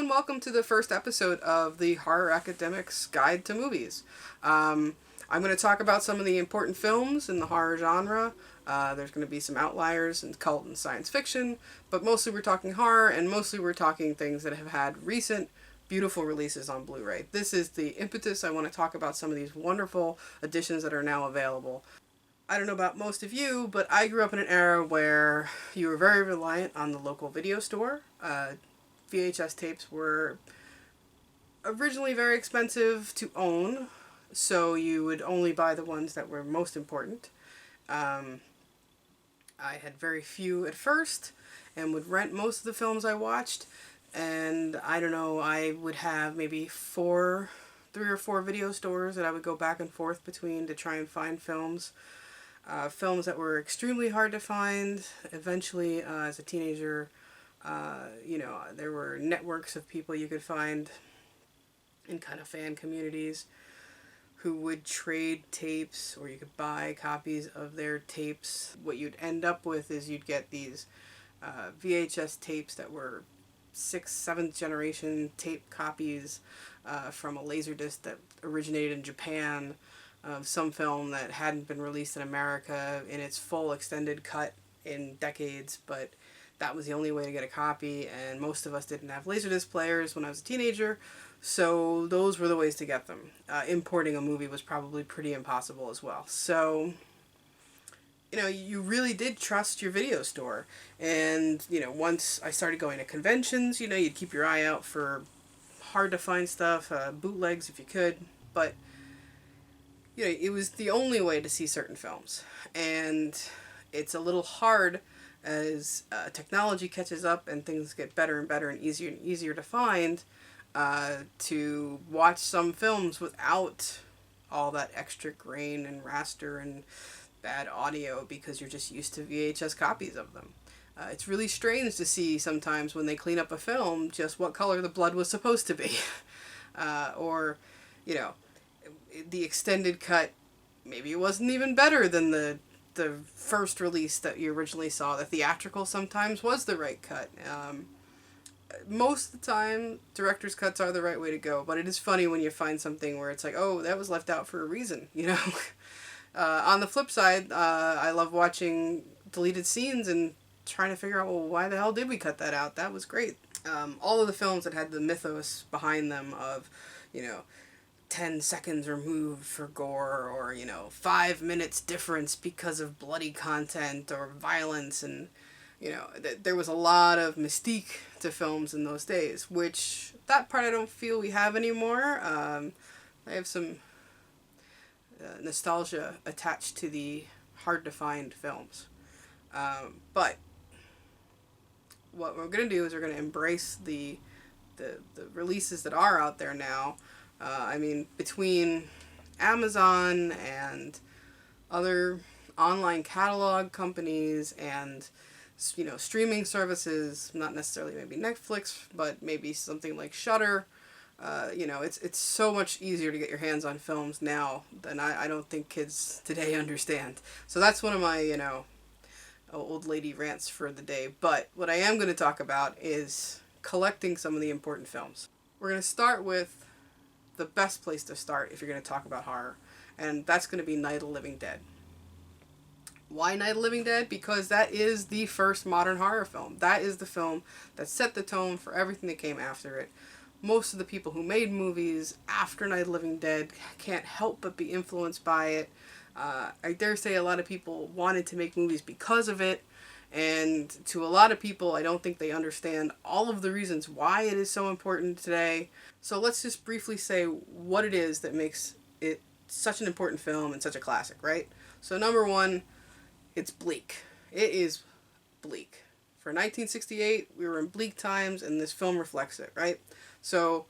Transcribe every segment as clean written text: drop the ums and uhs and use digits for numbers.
and welcome to the first episode of the Horror Academic's Guide to Movies. I'm going to talk about some of the important films in the horror genre. There's going to be some outliers in cult and science fiction, but mostly we're talking horror, and mostly we're talking things that have had recent, beautiful releases on Blu-ray. This is the impetus. I want to talk about some of these wonderful editions that are now available. I don't know about most of you, but I grew up in an era where you were very reliant on the local video store. VHS tapes were originally very expensive to own, so you would only buy the ones that were most important. I had very few at first and would rent most of the films I watched, and I don't know, I would have maybe three or four video stores that I would go back and forth between to try and find films. Films that were extremely hard to find. Eventually, as a teenager, there were networks of people you could find in kind of fan communities who would trade tapes, or you could buy copies of their tapes. What you'd end up with is you'd get these VHS tapes that were 6th, 7th generation tape copies from a Laserdisc that originated in Japan of some film that hadn't been released in America in its full extended cut in decades, but that was the only way to get a copy, and most of us didn't have Laserdisc players when I was a teenager, so those were the ways to get them. Importing a movie was probably pretty impossible as well. So, you really did trust your video store. And, once I started going to conventions, you'd keep your eye out for hard to find stuff, bootlegs if you could, but, it was the only way to see certain films. And it's a little hard as technology catches up and things get better and better and easier to find, to watch some films without all that extra grain and raster and bad audio because you're just used to VHS copies of them. It's really strange to see sometimes when they clean up a film just what color the blood was supposed to be. Or, the extended cut, maybe it wasn't even better than the first release that you originally saw. The theatrical sometimes was the right cut. Most of the time, director's cuts are the right way to go, but it is funny when you find something where it's like, oh, that was left out for a reason, On the flip side, I love watching deleted scenes and trying to figure out, well, why the hell did we cut that out? That was great. All of the films that had the mythos behind them of, 10 seconds removed for gore, or 5 minutes difference because of bloody content or violence, and there was a lot of mystique to films in those days, which that part I don't feel we have anymore. I have some nostalgia attached to the hard to find films, but what we're going to do is we're going to embrace the releases that are out there now. Between Amazon and other online catalog companies and, streaming services, not necessarily maybe Netflix, but maybe something like Shudder, it's so much easier to get your hands on films now than I don't think kids today understand. So that's one of my, old lady rants for the day. But what I am going to talk about is collecting some of the important films. We're going to start with the best place to start if you're going to talk about horror, and that's going to be Night of the Living Dead. Why Night of the Living Dead? Because that is the first modern horror film. That is the film that set the tone for everything that came after it. Most of the people who made movies after Night of the Living Dead can't help but be influenced by it. I dare say a lot of people wanted to make movies because of it, and to a lot of people, I don't think they understand all of the reasons why it is so important today. So let's just briefly say what it is that makes it such an important film and such a classic, right? So number one, it's bleak. It is bleak. For 1968, we were in bleak times, and this film reflects it, right? So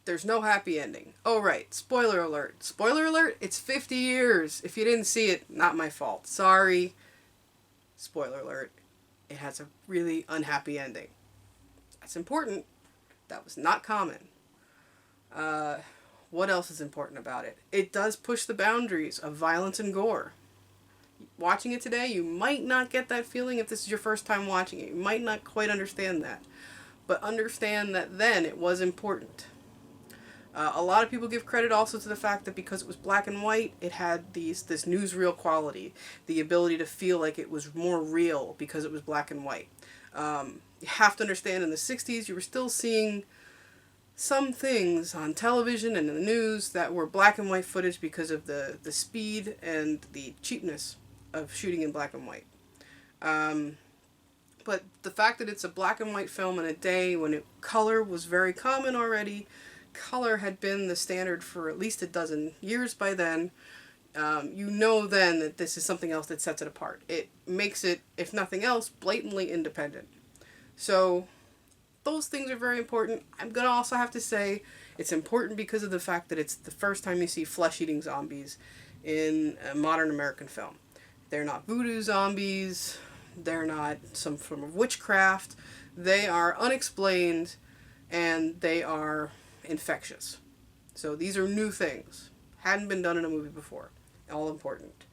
there's no happy ending. Oh, right. Spoiler alert. Spoiler alert, it's 50 years. If you didn't see it, not my fault. Sorry. Spoiler alert, it has a really unhappy ending. That's important. That was not common. What else is important about it? It does push the boundaries of violence and gore. Watching it today, you might not get that feeling if this is your first time watching it. You might not quite understand that. but understand that then it was important. A lot of people give credit also to the fact that because it was black and white, it had this newsreel quality, the ability to feel like it was more real because it was black and white. You have to understand, in the 60s, you were still seeing some things on television and in the news that were black and white footage because of the speed and the cheapness of shooting in black and white. But the fact that it's a black and white film in a day when color was very common already, color had been the standard for at least a dozen years by then, you know then that this is something else that sets it apart. It makes it, if nothing else, blatantly independent. So those things are very important. I'm going to also have to say it's important because of the fact that it's the first time you see flesh-eating zombies in a modern American film. They're not voodoo zombies. They're not some form of witchcraft. They are unexplained, and they are infectious. So these are new things. Hadn't been done in a movie before. All important.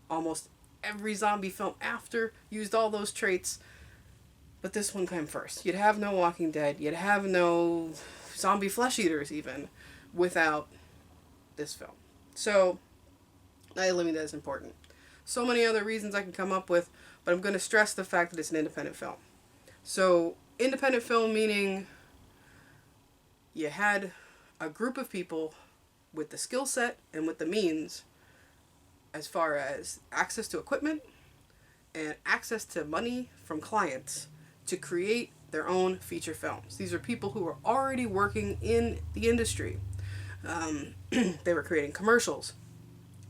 Almost every zombie film after used all those traits, but this one came first. You'd have no Walking Dead. You'd have no zombie flesh eaters even without this film. So Night of the Living Dead is important. So many other reasons I can come up with, but I'm going to stress the fact that it's an independent film. So independent film meaning you had a group of people with the skill set and with the means as far as access to equipment and access to money from clients to create their own feature films. These are people who were already working in the industry. They were creating commercials,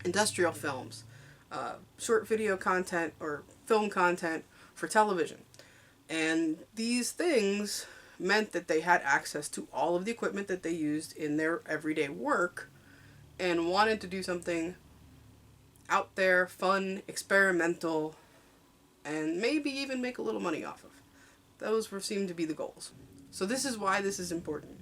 industrial films, short video content or film content for television. And these things meant that they had access to all of the equipment that they used in their everyday work and wanted to do something out there, fun, experimental, and maybe even make a little money off of. Those seemed to be the goals. So this is why this is important.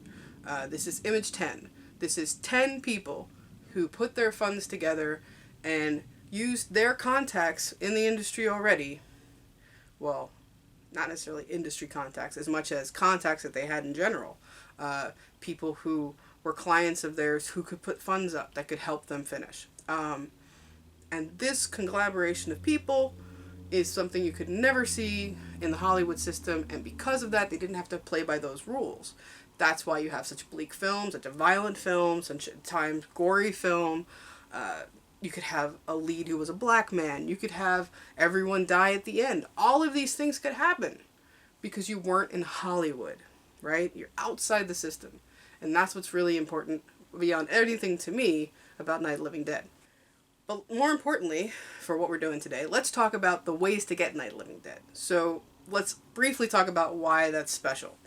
This is Image 10. This is 10 people who put their funds together and used their contacts in the industry already. Well, not necessarily industry contacts as much as contacts that they had in general. People who were clients of theirs who could put funds up that could help them finish. And this collaboration of people is something you could never see in the Hollywood system, and because of that, they didn't have to play by those rules. That's why you have such bleak films, such a violent film, such at times gory film. You could have a lead who was a black man. You could have everyone die at the end. All of these things could happen because you weren't in Hollywood, right? You're outside the system. And that's what's really important beyond anything to me about Night of the Living Dead. But more importantly, for what we're doing today, let's talk about the ways to get Night of the Living Dead. So let's briefly talk about why that's special.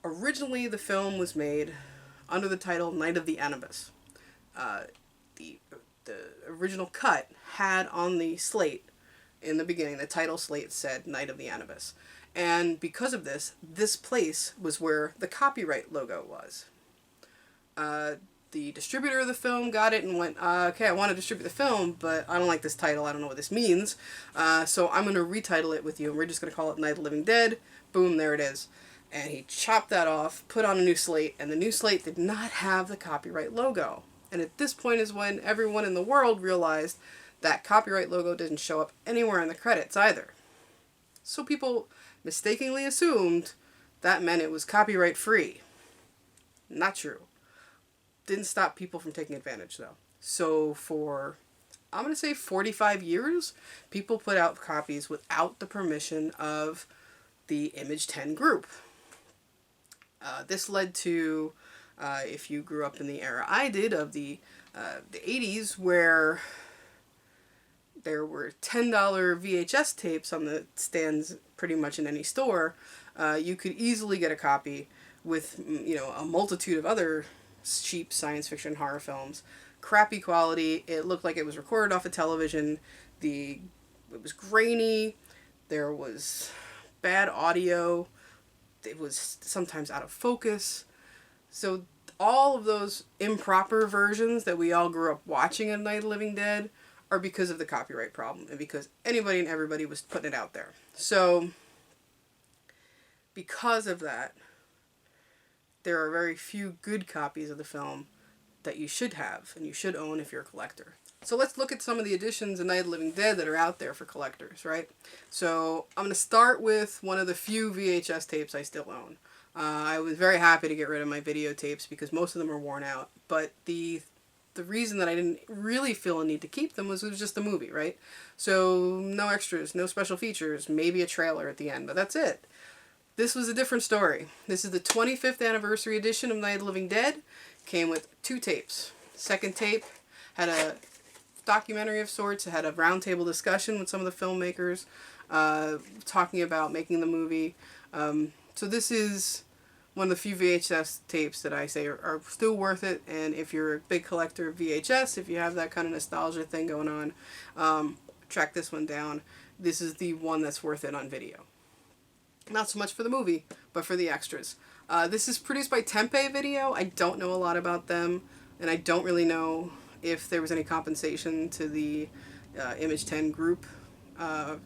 Originally, the film was made under the title Night of the Anubis. The original cut had on the slate in the beginning, the title slate said Night of the Anubis. And because of this, this place was where the copyright logo was. The distributor of the film got it and went, okay, I want to distribute the film, but I don't like this title. I don't know what this means. So I'm going to retitle it with you, and we're just going to call it Night of the Living Dead. Boom, there it is. And he chopped that off, put on a new slate, and the new slate did not have the copyright logo. And at this point is when everyone in the world realized that copyright logo didn't show up anywhere in the credits either. So people mistakenly assumed that meant it was copyright free. Not true. Didn't stop people from taking advantage though. So for, I'm going to say 45 years, people put out copies without the permission of the Image 10 group. This led to, if you grew up in the era I did of the 80s, where there were $10 VHS tapes on the stands pretty much in any store, you could easily get a copy with, a multitude of other cheap science fiction horror films. Crappy quality. It looked like it was recorded off of television. It was grainy. There was bad audio. It was sometimes out of focus. So all of those improper versions that we all grew up watching of Night of the Living Dead or because of the copyright problem and because anybody and everybody was putting it out there. So because of that, there are very few good copies of the film that you should have and you should own if you're a collector. So let's look at some of the editions of Night of the Living Dead that are out there for collectors, right? So I'm going to start with one of the few VHS tapes I still own. I was very happy to get rid of my videotapes because most of them are worn out. But the reason that I didn't really feel a need to keep them was it was just a movie, right? So no extras, no special features, maybe a trailer at the end, but that's it. This was a different story. This is the 25th anniversary edition of Night of the Living Dead. Came with 2 tapes. Second tape had a documentary of sorts. It had a roundtable discussion with some of the filmmakers talking about making the movie. So this is one of the few VHS tapes that I say are still worth it. And if you're a big collector of VHS, if you have that kind of nostalgia thing going on, track this one down. This is the one that's worth it on video. Not so much for the movie, but for the extras. This is produced by Tempe Video. I don't know a lot about them, and I don't really know if there was any compensation to the Image 10 group,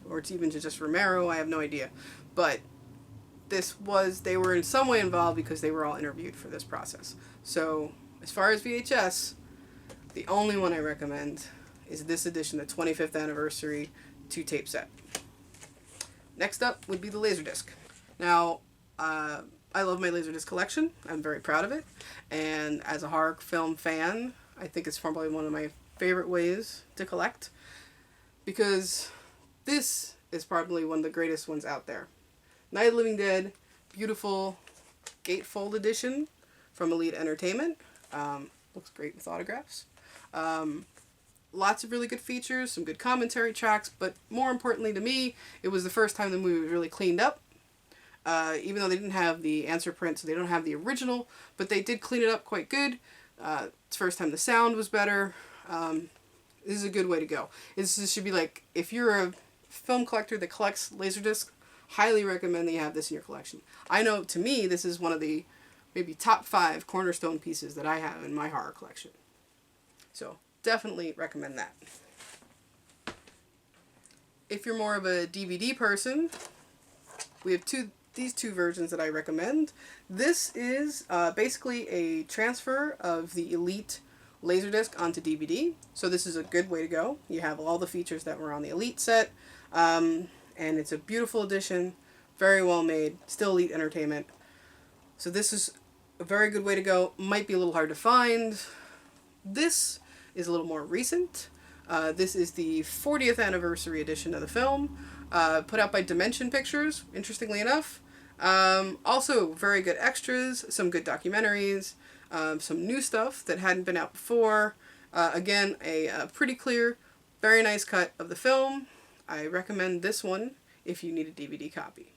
or to even to just Romero. I have no idea. But they were in some way involved because they were all interviewed for this process. So, as far as VHS, the only one I recommend is this edition, the 25th anniversary 2-tape set. Next up would be the Laserdisc. Now, I love my Laserdisc collection. I'm very proud of it. And as a horror film fan, I think it's probably one of my favorite ways to collect. Because this is probably one of the greatest ones out there. Night of the Living Dead, beautiful gatefold edition from Elite Entertainment. Looks great with autographs. Lots of really good features, some good commentary tracks, but more importantly to me, it was the first time the movie was really cleaned up. Even though they didn't have the answer print, so they don't have the original, but they did clean it up quite good. It's the first time the sound was better. This is a good way to go. This should be like, if you're a film collector that collects Laserdisc, highly recommend that you have this in your collection. I know, to me, this is one of the maybe top 5 cornerstone pieces that I have in my horror collection. So, definitely recommend that. If you're more of a DVD person, we have these two versions that I recommend. This is basically a transfer of the Elite Laserdisc onto DVD. So this is a good way to go. You have all the features that were on the Elite set. And it's a beautiful edition, very well made, still Elite Entertainment. So this is a very good way to go. Might be a little hard to find. This is a little more recent. This is the 40th anniversary edition of the film, put out by Dimension Pictures, interestingly enough. Also, very good extras, some good documentaries, some new stuff that hadn't been out before. Again, a pretty clear, very nice cut of the film. I recommend this one if you need a DVD copy.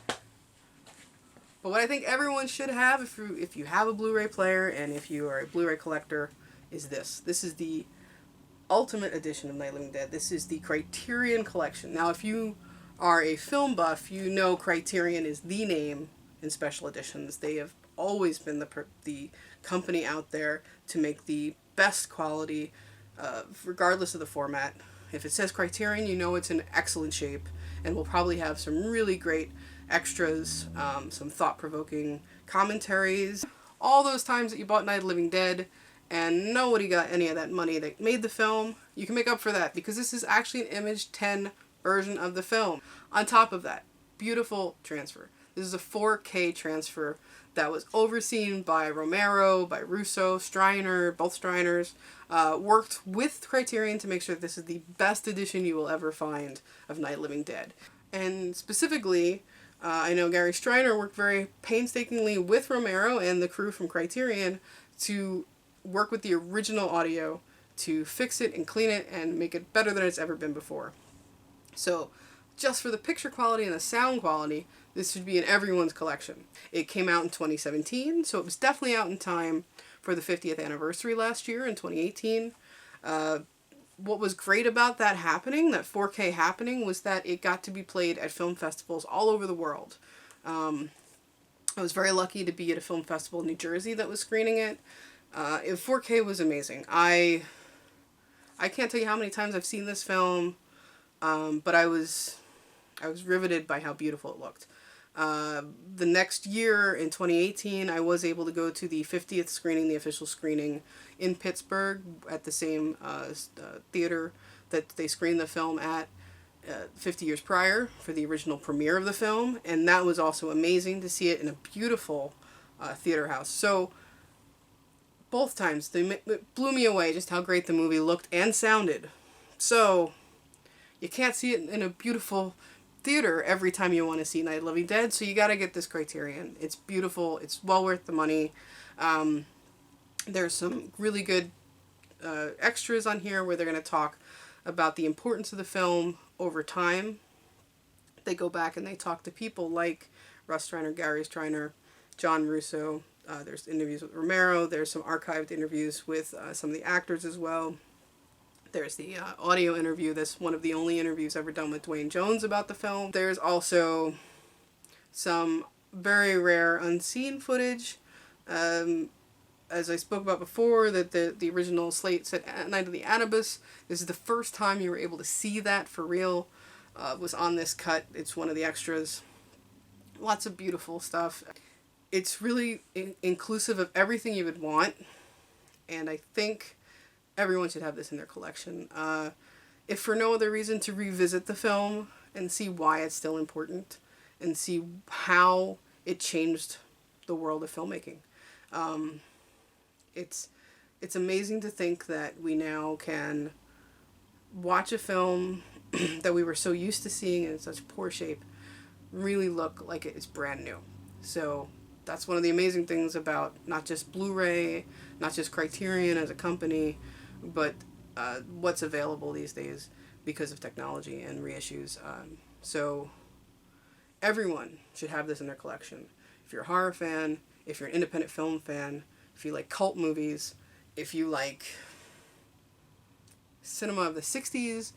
But what I think everyone should have if you have a Blu-ray player and if you are a Blu-ray collector is this. This is the ultimate edition of Night of the Living Dead. This is the Criterion collection. Now, if you are a film buff, you know Criterion is the name in special editions. They have always been the company out there to make the best quality, regardless of the format. If it says Criterion, you know it's in excellent shape and will probably have some really great extras, some thought-provoking commentaries. All those times that you bought Night of the Living Dead and nobody got any of that money that made the film, you can make up for that because this is actually an Image 10 version of the film. On top of that, beautiful transfer. This is a 4K transfer that was overseen by Romero, by Russo, Striner, both Striners, worked with Criterion to make sure that this is the best edition you will ever find of Night of the Living Dead. And specifically, I know Gary Striner worked very painstakingly with Romero and the crew from Criterion to work with the original audio to fix it and clean it and make it better than it's ever been before. So, just for the picture quality and the sound quality, this should be in everyone's collection. It came out in 2017, so it was definitely out in time for the 50th anniversary last year in 2018. What was great about that happening, that 4K happening, was that it got to be played at film festivals all over the world. I was very lucky to be at a film festival in New Jersey that was screening it. 4K was amazing. I I can't tell you how many times I've seen this film, but I was riveted by how beautiful it looked. The next year, in 2018, I was able to go to the 50th screening, the official screening in Pittsburgh at the same theater that they screened the film at 50 years prior for the original premiere of the film. And that was also amazing to see it in a beautiful theater house. So both times, it blew me away just how great the movie looked and sounded. So you can't see it in a beautiful theater every time you want to see Night of the Living Dead, so you got to get this Criterion. It's beautiful. It's well worth the money. There's some really good extras on here where they're going to talk about the importance of the film over time. They go back and they talk to people like Russ Streiner, Gary Streiner, John Russo. There's interviews with Romero. There's some archived interviews with some of the actors as well. There's the audio interview. That's one of the only interviews ever done with Dwayne Jones about the film. There's also some very rare unseen footage. As I spoke about before, that the original slate said Night of the Anubis. This is the first time you were able to see that for real. Was on this cut. It's one of the extras. Lots of beautiful stuff. It's really inclusive of everything you would want. And I think everyone should have this in their collection. If for no other reason, to revisit the film and see why it's still important and see how it changed the world of filmmaking. It's amazing to think that we now can watch a film that we were so used to seeing in such poor shape really look like it's brand new. So that's one of the amazing things about not just Blu-ray, not just Criterion as a company, but what's available these days because of technology and reissues. So everyone should have this in their collection. If you're a horror fan, if you're an independent film fan, if you like cult movies, if you like cinema of the 60s,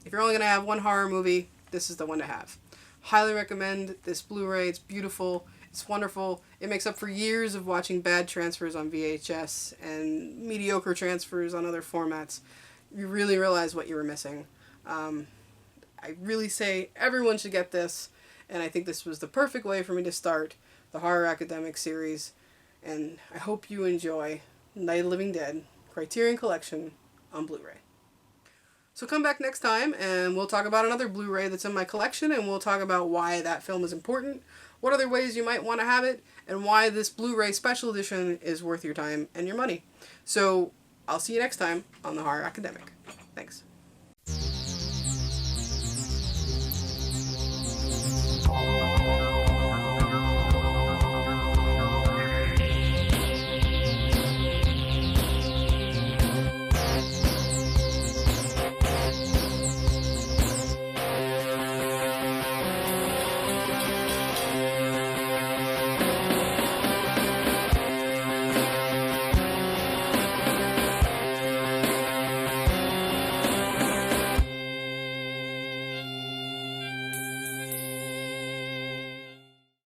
if you're only going to have one horror movie, this is the one to have. Highly recommend this Blu-ray. It's beautiful. It's wonderful. It makes up for years of watching bad transfers on VHS and mediocre transfers on other formats. You really realize what you were missing. I really say everyone should get this, and I think this was the perfect way for me to start the Horror Academic series, and I hope you enjoy Night of the Living Dead Criterion Collection on Blu-ray. So come back next time and we'll talk about another Blu-ray that's in my collection, and we'll talk about why that film is important, what other ways you might want to have it, and why this Blu-ray special edition is worth your time and your money. So I'll see you next time on the Horror Academic. Thanks.